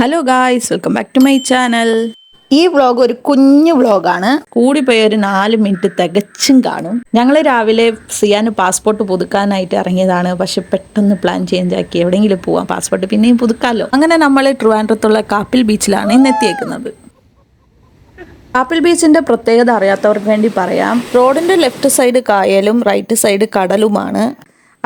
Hello guys, welcome back to my channel. ഈ vlog ഒരു കുഞ്ഞു വ്ളോഗാണ്. കൂടിപ്പോയി ഒരു 4 മിനിറ്റ് തികച്ചും കാണും. ഞങ്ങൾ രാവിലെ സിയാന് പാസ്പോർട്ട് പുതുക്കാനായിട്ട് ഇറങ്ങിയതാണ്. പക്ഷെ പെട്ടെന്ന് പ്ലാൻ ചേഞ്ച് ആക്കി എവിടെയെങ്കിലും പോവാം, പാസ്പോർട്ട് പിന്നെയും പുതുക്കാമല്ലോ. അങ്ങനെ നമ്മൾ ട്രിവാൻഡ്രത്തുള്ള കാപ്പിൽ ബീച്ചിലാണ് ഇന്ന് എത്തിയേക്കുന്നത്. കാപ്പിൽ ബീച്ചിന്റെ പ്രത്യേകത അറിയാത്തവർക്ക് വേണ്ടി പറയാം. റോഡിന്റെ ലെഫ്റ്റ് സൈഡ് കായലും റൈറ്റ് സൈഡ് കടലുമാണ്.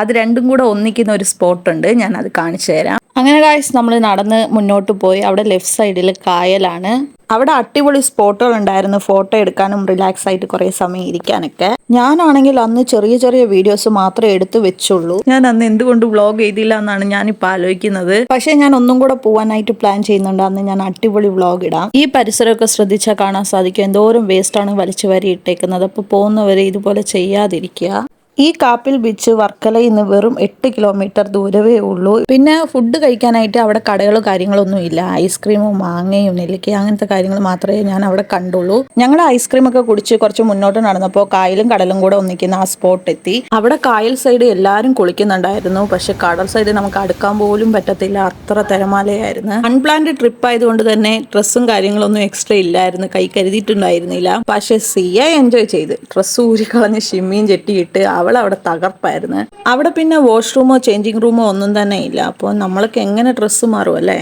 അത് രണ്ടും കൂടെ ഒന്നിക്കുന്ന ഒരു സ്പോട്ട് ഉണ്ട്, ഞാൻ അത് കാണിച്ചു തരാം. അങ്ങനെ ഗായ്സ് നമ്മൾ നടന്ന് മുന്നോട്ട് പോയി. അവിടെ ലെഫ്റ്റ് സൈഡിൽ കായലാണ്. അവിടെ അടിപൊളി സ്പോട്ടുകൾ ഉണ്ടായിരുന്നു, ഫോട്ടോ എടുക്കാനും റിലാക്സ് ആയിട്ട് കുറേ സമയം ഇരിക്കാനൊക്കെ. ഞാനാണെങ്കിൽ അന്ന് ചെറിയ ചെറിയ വീഡിയോസ് മാത്രമേ എടുത്തു വെച്ചുള്ളൂ. ഞാൻ അന്ന് എന്തുകൊണ്ട് വ്ളോഗ് ചെയ്തില്ല എന്നാണ് ഞാനിപ്പോൾ ആലോചിക്കുന്നത്. പക്ഷേ ഞാൻ ഒന്നും കൂടെ പോകാനായിട്ട് പ്ലാൻ ചെയ്യുന്നുണ്ട്. അന്ന് ഞാൻ അടിപൊളി വ്ളോഗ് ഇടാം. ഈ പരിസരമൊക്കെ ശ്രദ്ധിച്ചാൽ കാണാൻ സാധിക്കും എന്തോരം വേസ്റ്റാണ് വലിച്ചു വാരി ഇട്ടേക്കുന്നത്. അപ്പോൾ പോകുന്നവരെ ഇതുപോലെ ചെയ്യാതിരിക്കുക. ഈ കാപ്പിൽ ബീച്ച് വർക്കലയിൽ നിന്ന് വെറും 8 കിലോമീറ്റർ ദൂരവേ ഉള്ളൂ. പിന്നെ ഫുഡ് കഴിക്കാനായിട്ട് അവിടെ കടകളോ കാര്യങ്ങളൊന്നും ഇല്ല. ഐസ്ക്രീമും മാങ്ങയും നെല്ലിക്കയും അങ്ങനത്തെ കാര്യങ്ങൾ മാത്രമേ ഞാൻ അവിടെ കണ്ടുള്ളൂ. ഞങ്ങൾ ഐസ്ക്രീം ഒക്കെ കുടിച്ച് കുറച്ച് മുന്നോട്ട് നടന്നപ്പോൾ കായലും കടലും കൂടെ ഒന്നിക്കുന്ന ആ സ്പോട്ട് എത്തി. അവിടെ കായൽ സൈഡ് എല്ലാവരും കുളിക്കുന്നുണ്ടായിരുന്നു. പക്ഷെ കടൽ സൈഡ് നമുക്ക് അടുക്കാൻ പോലും പറ്റത്തില്ല, അത്ര തിരമാലയായിരുന്നു. അൺപ്ലാൻഡ് ട്രിപ്പ് ആയതുകൊണ്ട് തന്നെ ഡ്രസ്സും കാര്യങ്ങളൊന്നും എക്സ്ട്രാ ഇല്ലായിരുന്നു, കൈ കരുതിയിട്ടുണ്ടായിരുന്നില്ല. പക്ഷെ സിയ എൻജോയ് ചെയ്ത് ഡ്രസ്സ് ഊരിക്കളഞ്ഞ് ഷിമ്മിയും ചെട്ടിയിട്ട് അവൾ അവിടെ തകർപ്പായിരുന്നു. അവിടെ പിന്നെ വാഷ്റൂമോ ചേഞ്ചിങ് റൂമോ ഒന്നും തന്നെ ഇല്ല. അപ്പോൾ നമ്മൾക്ക് എങ്ങനെ ഡ്രസ്സ് മാറും അല്ലേ?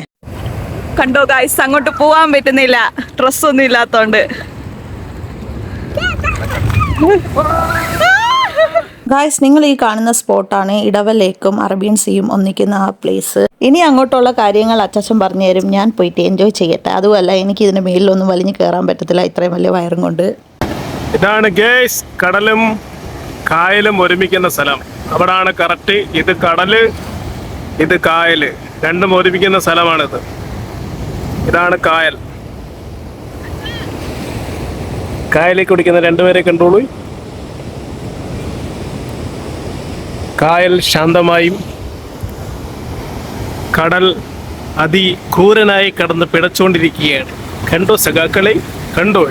കണ്ടോ ഗായ്സ്, അങ്ങോട്ട് പോവാൻ പറ്റുന്നില്ല ഡ്രസ്സൊന്നും ഇല്ലാത്തോണ്ട്. ഗായ്സ്, നിങ്ങൾ ഈ കാണുന്ന സ്പോട്ടാണ് ഇടവ ലേക്കും അറബിയൻ സീയും ഒന്നിക്കുന്ന ആ പ്ലേസ്. ഇനി അങ്ങോട്ടുള്ള കാര്യങ്ങൾ അച്ചാച്ചൻ പറഞ്ഞു തരും. ഞാൻ പോയിട്ട് എൻജോയ് ചെയ്യട്ടെ. അതുമല്ല, എനിക്ക് ഇതിന്റെ മേലിലൊന്നും വലിഞ്ഞു കയറാൻ പറ്റത്തില്ല ഇത്രയും വലിയ വയറും കൊണ്ട്. ഇതാണ് ഗേസ് കടലും കായലും ഒരുമിക്കുന്ന സ്ഥലം. അവിടാണ് കറക്റ്റ്. ഇത് കടല്, ഇത് കായല്, രണ്ടും ഒരുമിക്കുന്ന സ്ഥലമാണിത്. ഇതാണ് കായൽ. കായലേക്ക് കുടിക്കുന്ന രണ്ടുപേരെ കണ്ടോളൂ. കായൽ ശാന്തമായും കടൽ അതിക്രൂരനായി കടന്ന് പിടച്ചുകൊണ്ടിരിക്കുകയാണ്. കണ്ടോ സഖാക്കളെ, കണ്ടോ?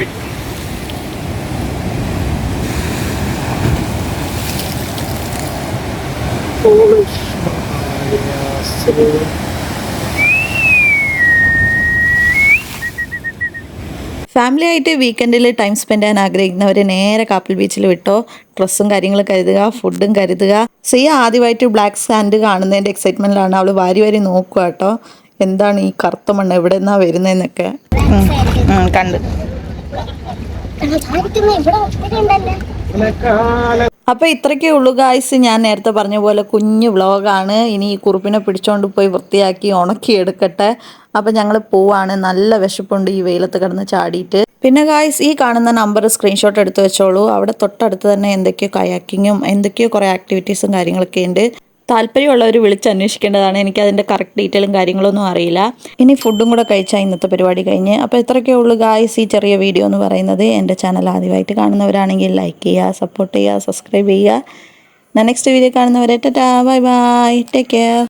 ഫാമിലി ആയിട്ട് വീക്കെൻഡിൽ ടൈം സ്പെൻഡ് ചെയ്യാൻ ആഗ്രഹിക്കുന്നവർ നേരെ കാപ്പിൽ ബീച്ചിൽ വിട്ടോ. ഡ്രസ്സും കാര്യങ്ങളും കരുതുക, ഫുഡും കരുതുക. സിയ ആദ്യമായിട്ട് ബ്ലാക്ക് സാൻഡ് കാണുന്നതിൻ്റെ എക്സൈറ്റ്മെൻറ്റിലാണ്. അവൾ വാരി വാരി നോക്കുക കേട്ടോ, എന്താണ് ഈ കറുത്ത മണ്ണ് എവിടെ നിന്നാണ് വരുന്നതെന്നൊക്കെ. കണ്ട് അപ്പോൾ ഇത്രയ്ക്കേ ഉള്ളൂ ഗായ്സ്. ഞാൻ നേരത്തെ പറഞ്ഞ പോലെ കുഞ്ഞു വ്ളോഗാണ്. ഇനി ഈ കുറുപ്പിനെ പിടിച്ചോണ്ട് പോയി വൃത്തിയാക്കി ഉണക്കി എടുക്കട്ടെ. അപ്പം ഞങ്ങൾ പോവാണ്. നല്ല വിശപ്പുണ്ട് ഈ വെയിലത്ത് കിടന്ന് ചാടിയിട്ട്. പിന്നെ ഗായ്സ്, ഈ കാണുന്ന നമ്പർ സ്ക്രീൻഷോട്ട് എടുത്ത് വെച്ചോളൂ. അവിടെ തൊട്ടടുത്ത് തന്നെ എന്തൊക്കെയോ കയാക്കിങ്ങും എന്തൊക്കെയോ കുറേ ആക്ടിവിറ്റീസും കാര്യങ്ങളൊക്കെ ഉണ്ട്. താല്പര്യമുള്ളവർ വിളിച്ച് അന്വേഷിക്കേണ്ടതാണ്. എനിക്ക് അതിൻ്റെ കറക്റ്റ് ഡീറ്റെയിലും കാര്യങ്ങളൊന്നും അറിയില്ല. ഇനി ഫുഡും കൂടെ കഴിച്ചാൽ ഇന്നത്തെ പരിപാടി കഴിഞ്ഞ്. അപ്പോൾ ഇത്രയൊക്കെ ഉള്ളൂ ഗായ്സ് ഈ ചെറിയ വീഡിയോ എന്ന് പറയുന്നത്. എൻ്റെ ചാനൽ ആദ്യമായിട്ട് കാണുന്നവരാണെങ്കിൽ ലൈക്ക് ചെയ്യുക, സപ്പോർട്ട് ചെയ്യുക, സബ്സ്ക്രൈബ് ചെയ്യുക. നെക്സ്റ്റ് വീഡിയോ കാണുന്നവരെ Tata, bye bye, take care.